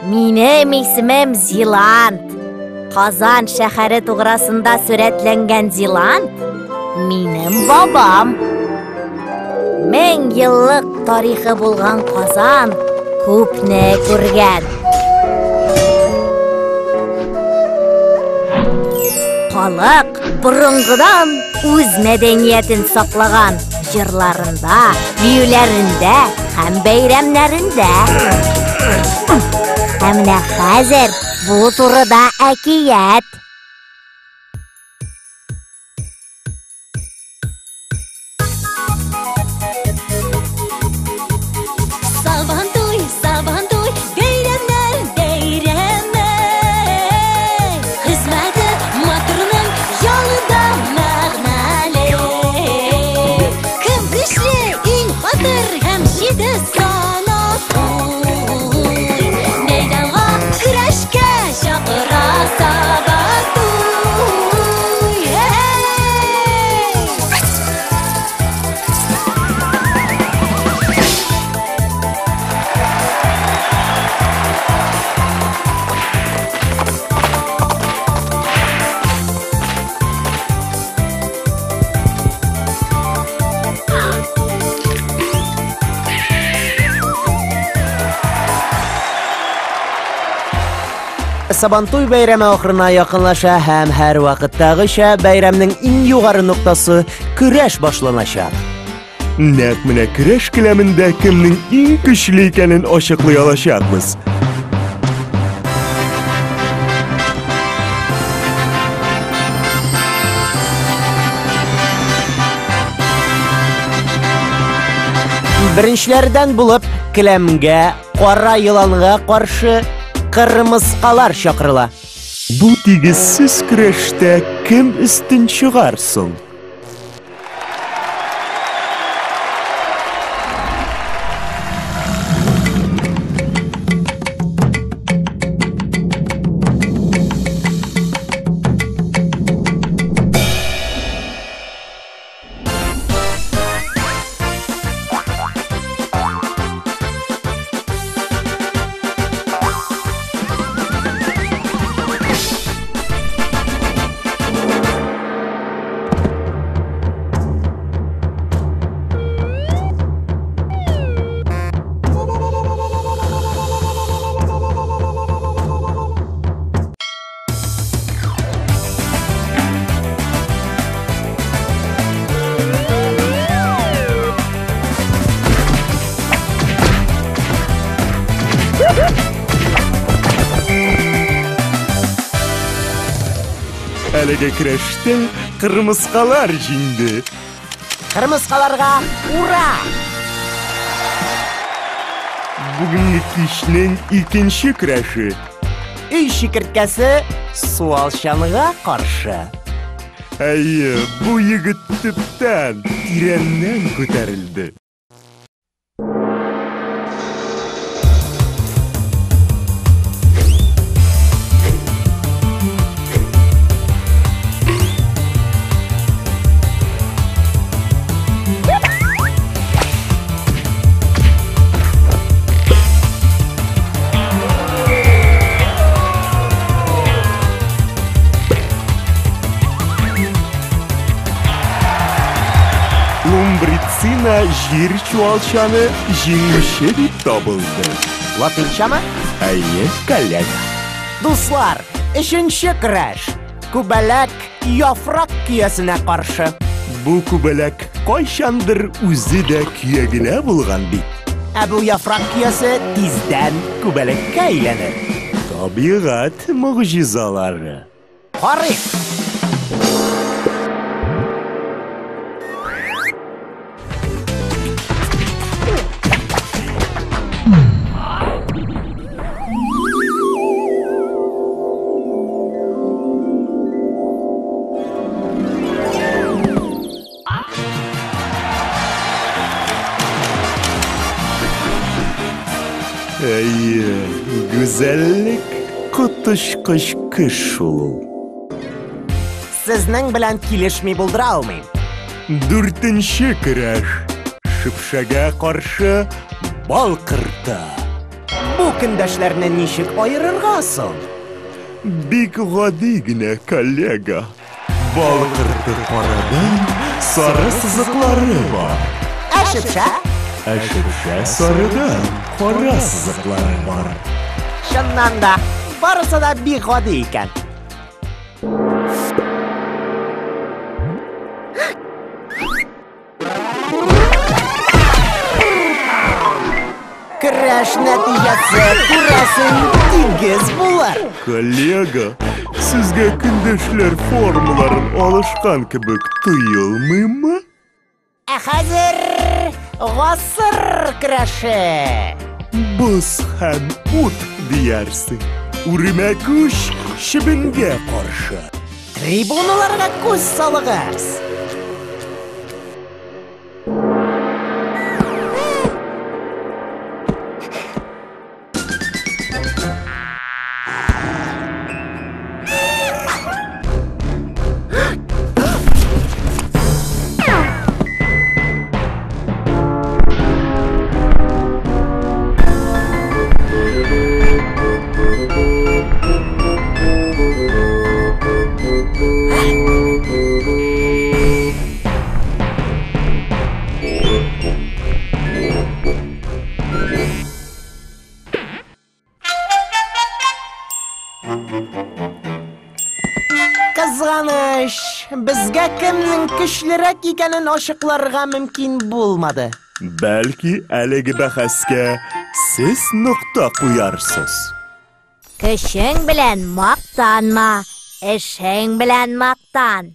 Минем исемем Зиланд. Казан шәһәре туграсында сурәтләнгән Зиланд минем бабам. 1000 еллык тарихы булган Казан күпне күргән. Халык борынгыдан үз мәдәниятен саклаган, җырларында, биюләрендә һәм бәйрәмнәрендә. Һәм менә хәзер бу турыда әкият. Сабантуй, бәйрәмнәр бәйрәме. Хезмәте матурның ялында мәгънәле. Кем көчле, иң батыр һәм җиде Сабантуй бәйрәме ахырына якынлаша һәм һәр вакыттагыча бәйрәмнең иң югары ноктасы көрәш башланачак. Нәкъ менә көрәш келәмендә кемнең иң көчле икәнен ачыклый алачакбыз. Беренчеләрдән булып келәмгә кара йыланга каршы кырмыскалар чакырыла. Бу тигезсез көрәштә кем өстен чыгар соң? Әлеге көрәштә кырмыскалар җиңде. Кырмыскаларга ура! Бүгенге кичнең икенче көрәше. Өй шикерткәсе суалчанга каршы. Әйе, бу егет төптән, тирәннән күтәрелде. Лумбрицина җир чуалчаны җиңүче дип табылды. Латынчамы? Әйе, каләк. Дуслар, өченче көрәш. Күбәләк яфрак киясенә каршы. Бу күбәләк кайчандыр үзе дә киягенә булган бит. Ә бу яфрак киясе тиздән күбәләккә әйләнер. Табигать мөгъҗизалары. Карыйк. Әйе, гүзәллек котышкыч кыш шул. Сезнең белән килешми булдыра алмыйм. 4нче көрәш. Шыпшәгә каршы бал кырта. Бу Көндәшләрне ничек аерырга соң? Бик гади генә, коллега. Балкырты карадан сары сызыклары бар. Әшепшә? Әшепшә сарыдан кара сызыклары бар. Чыннан да, барысы да бик гади икән. Көрәш нәтиҗәсе күрәсең тигез булыр. Коллега, сезгә көндәшләр формаларын алышкан кебек тоелмыймы? Ә хәзер гасыр көрәше. Боз һәм ут диярсең. Үрмә күч чебенгә каршы. Трибуналарга күз салыгыз. Кызганыч, безгә кемнең көчлерәк икәнен ачыкларга мөмкин булмады. Бәлки, әлеге бәхәскә сез нокта куярсыз. Көчең белән мактанма, эшең белән мактан.